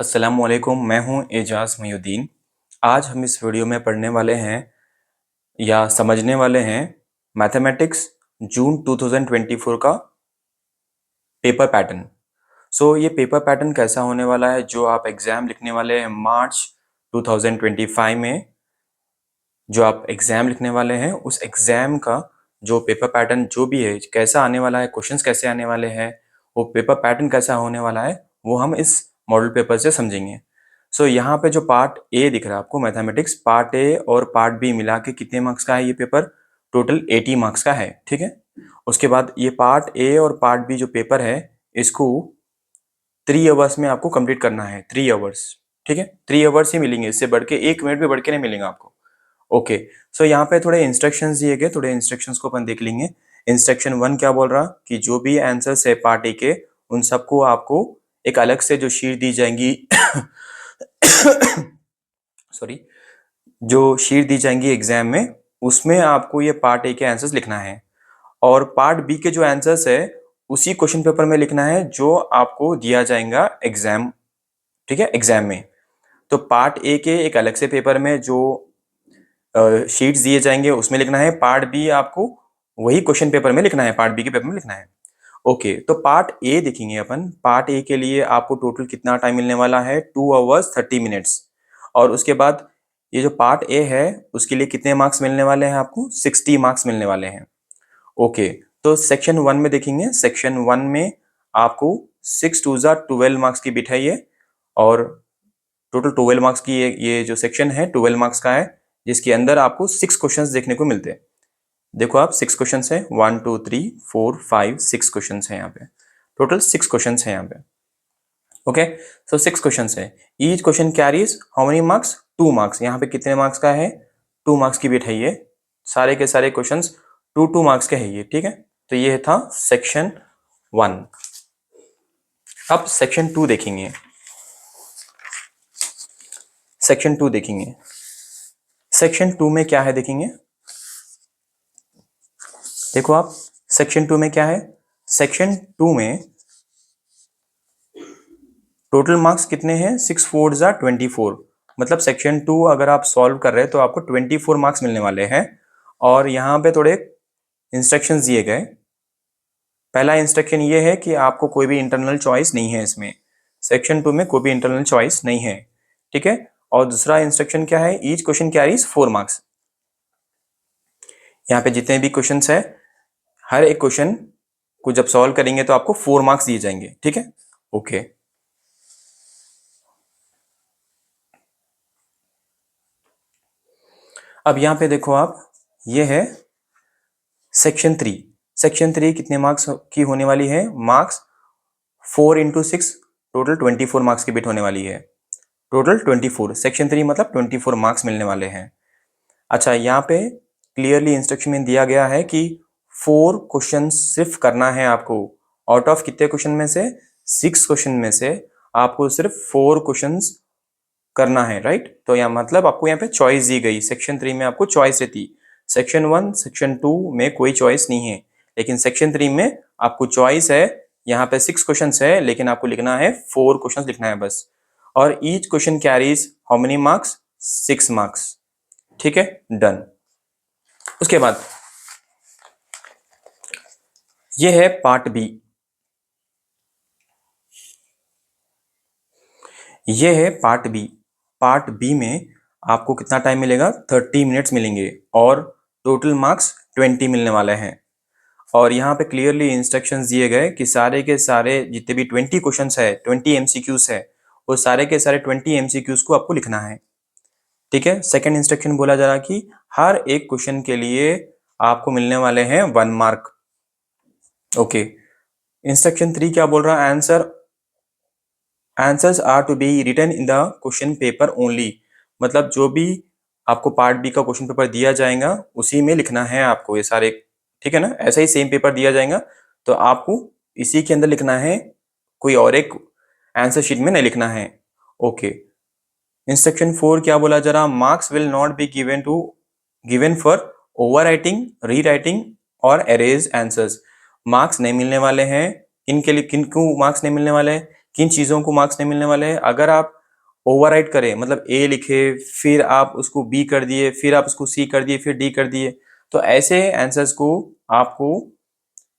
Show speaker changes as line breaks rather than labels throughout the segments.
अस्सलामुअलैकुम, मैं हूं एजाज मयूद्दीन। आज हम इस वीडियो में पढ़ने वाले हैं या समझने वाले हैं मैथमेटिक्स जून 2024 का पेपर पैटर्न। ये पेपर पैटर्न कैसा होने वाला है जो आप एग्ज़ाम लिखने वाले हैं मार्च 2025 में। जो आप एग्ज़ाम लिखने वाले हैं उस एग्ज़ाम का जो पेपर पैटर्न जो भी है, कैसा आने वाला है, क्वेश्चंस कैसे आने वाले हैं, वो पेपर पैटर्न कैसा होने वाला है, वो हम इस मॉडल पेपर से समझेंगे। यहाँ पे जो पार्ट ए दिख रहा है आपको मैथमेटिक्स, पार्ट ए और पार्ट बी मिला के कितने मार्क्स का है ये पेपर? टोटल 80 मार्क्स का है, ठीक है। उसके बाद ये पार्ट ए और पार्ट बी जो पेपर है, इसको 3 आवर्स में आपको कंप्लीट करना है। 3 आवर्स, ठीक है। 3 आवर्स ही मिलेंगे, इससे बढ़ के 1 मिनट भी बढ़ के नहीं मिलेंगे आपको। ओके, यहाँ पे थोड़े इंस्ट्रक्शंस दिए गए, थोड़े इंस्ट्रक्शंस को अपन देख लेंगे। इंस्ट्रक्शन 1 क्या बोल रहा कि जो भी आंसर्स है पार्ट ए के, उन सबको आपको एक अलग से जो शीट दी जाएंगी सॉरी, जो शीट दी जाएंगी एग्जाम में, उसमें आपको ये पार्ट ए के आंसर्स लिखना है और पार्ट बी के जो आंसर्स है उसी क्वेश्चन पेपर में लिखना है जो आपको दिया जाएगा एग्जाम, ठीक है, एग्जाम में। तो पार्ट ए के एक अलग से पेपर में जो शीट्स दिए जाएंगे उसमें लिखना है, पार्ट बी आपको वही क्वेश्चन पेपर में लिखना है, पार्ट बी के पेपर में लिखना है। ओके, तो पार्ट ए देखेंगे अपन। पार्ट ए के लिए आपको टोटल कितना टाइम मिलने वाला है? 2 आवर्स 30 मिनट्स। और उसके बाद ये जो पार्ट ए है उसके लिए कितने मार्क्स मिलने वाले हैं आपको? 60 मार्क्स मिलने वाले हैं। ओके, तो सेक्शन 1 में देखेंगे। सेक्शन 1 में आपको 6 2 12 मार्क्स की बिट है ये, और टोटल 12 मार्क्स की ये जो सेक्शन है 12 मार्क्स का है, जिसके अंदर आपको 6 क्वेश्चंस देखने को मिलते हैं। देखो आप, 6 क्वेश्चंस हैं, 1 2 3 4 5 6 क्वेश्चंस हैं यहाँ पे। टोटल 6 क्वेश्चंस हैं यहाँ पे। ओके, 6 क्वेश्चंस है। Each question carries how many marks? 2 marks. यहाँ पे कितने मार्क्स का है? 2 मार्क्स की बिट है ये। सारे के सारे क्वेश्चंस 2 मार्क्स के है ये, ठीक है। तो ये था सेक्शन 1। अब सेक्शन 2 देखेंगे। सेक्शन 2 देखेंगे। सेक्शन 2 में क्या है देखेंगे। देखो आप, सेक्शन 2 में क्या है? सेक्शन 2 में टोटल मार्क्स कितने हैं? 6 4 24। मतलब सेक्शन 2 अगर आप सॉल्व कर रहे हैं तो आपको 24 मार्क्स मिलने वाले हैं। और यहाँ पे थोड़े इंस्ट्रक्शंस दिए गए। पहला इंस्ट्रक्शन ये है कि आपको कोई भी इंटरनल चॉइस नहीं है इसमें। सेक्शन 2 में कोई भी इंटरनल चॉइस नहीं है, ठीक है। और दूसरा इंस्ट्रक्शन क्या है? Each question carries 4 marks. यहाँ पे जितने भी क्वेश्चन है, हर एक क्वेश्चन को जब सॉल्व करेंगे तो आपको 4 मार्क्स दिए जाएंगे, ठीक है। ओके, अब यहाँ पे देखो आप, ये है सेक्शन 3। सेक्शन 3 कितने मार्क्स की होने वाली है? मार्क्स 4 × 6, टोटल 24 मार्क्स की बिट होने वाली है। टोटल 24, सेक्शन 3 मतलब 24 मार्क्स मिलने वाले हैं। अच्छा, यहाँ पे क्लियरली इंस्ट्रक्शन में दिया गया है कि 4 क्वेश्चन सिर्फ करना है आपको। आउट ऑफ कितने क्वेश्चन में से? 6 क्वेश्चन में से आपको सिर्फ 4 क्वेश्चंस करना है, राइट। तो यहाँ मतलब आपको यहाँ पे चॉइस दी गई। सेक्शन 3 में आपको चॉइस रहती। सेक्शन 1 सेक्शन 2 में कोई चॉइस नहीं है, लेकिन सेक्शन 3 में आपको चॉइस है। यहाँ पे 6 क्वेश्चन है, लेकिन आपको लिखना है 4 क्वेश्चन लिखना है बस। और each question carries how many marks? 6 marks, ठीक है, डन। उसके बाद ये है पार्ट बी। ये है पार्ट बी। पार्ट बी में आपको कितना टाइम मिलेगा? 30 मिनट्स मिलेंगे और टोटल मार्क्स 20 मिलने वाले हैं। और यहाँ पे क्लियरली इंस्ट्रक्शंस दिए गए कि सारे के सारे जितने भी 20 क्वेश्चंस है, 20 एमसीक्यूज है, वो सारे के सारे 20 एमसीक्यूज को आपको लिखना है, ठीक है। सेकंड इंस्ट्रक्शन बोला जा रहा कि हर एक क्वेश्चन के लिए आपको मिलने वाले हैं 1 मार्क। ओके, इंस्ट्रक्शन 3 क्या बोल रहा है? Answers are to be written in the question paper only. मतलब जो भी आपको पार्ट बी का क्वेश्चन पेपर दिया जाएगा उसी में लिखना है आपको ये सारे, ठीक है ना। ऐसा ही सेम पेपर दिया जाएगा तो आपको इसी के अंदर लिखना है, कोई और एक आंसर शीट में नहीं लिखना है। ओके, इंस्ट्रक्शन 4 क्या बोला जा रहा? Marks will not be given for over writing, री राइटिंग और एरेज आंसर्स। मार्क्स नहीं मिलने वाले हैं। इनके लिए किनको मार्क्स नहीं मिलने वाले हैं? किन चीज़ों को मार्क्स नहीं मिलने वाले हैं। अगर आप ओवरराइट करें, मतलब ए लिखे फिर आप उसको बी कर दिए, फिर आप उसको सी कर दिए, फिर डी कर दिए, तो ऐसे आंसर्स को आपको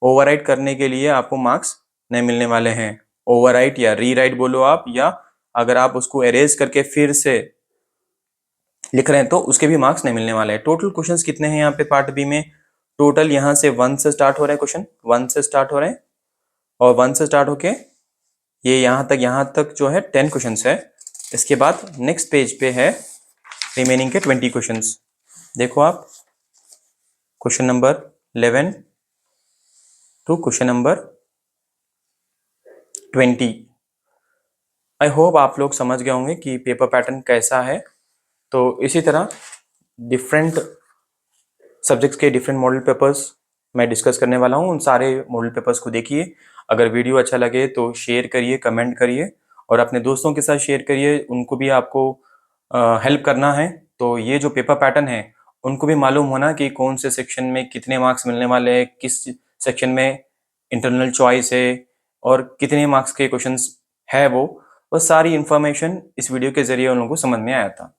ओवरराइट करने के लिए आपको मार्क्स नहीं मिलने वाले हैं। ओवरराइट या रीराइट बोलो आप, या अगर आप उसको एरेज करके फिर से लिख रहे हैं तो उसके भी मार्क्स नहीं मिलने वाले हैं। टोटल क्वेश्चंस कितने हैं यहाँ पे पार्ट बी में? टोटल यहाँ से 1 से स्टार्ट हो रहे हैं, क्वेश्चन 1 से स्टार्ट हो रहे हैं, और 1 से स्टार्ट होके ये यहाँ तक जो है 10 क्वेश्चंस है। इसके बाद नेक्स्ट पेज पे है रिमेनिंग के 20 क्वेश्चंस। देखो आप, question number 11 to question number 20। I hope आप लोग समझ गए होंगे कि पेपर पैटर्न कैसा है। तो इसी तरह डिफरेंट सब्जेक्ट्स के डिफरेंट मॉडल पेपर्स मैं डिस्कस करने वाला हूँ। उन सारे मॉडल पेपर्स को देखिए। अगर वीडियो अच्छा लगे तो शेयर करिए, कमेंट करिए, और अपने दोस्तों के साथ शेयर करिए। उनको भी आपको हेल्प करना है। तो ये जो पेपर पैटर्न है उनको भी मालूम होना कि कौन से सेक्शन में कितने मार्क्स मिलने वाले हैं, किस सेक्शन में इंटरनल चॉइस है, और कितने मार्क्स के क्वेश्चंस है वो सारी इन्फॉर्मेशन इस वीडियो के जरिए उन लोगों को समझ में आया था।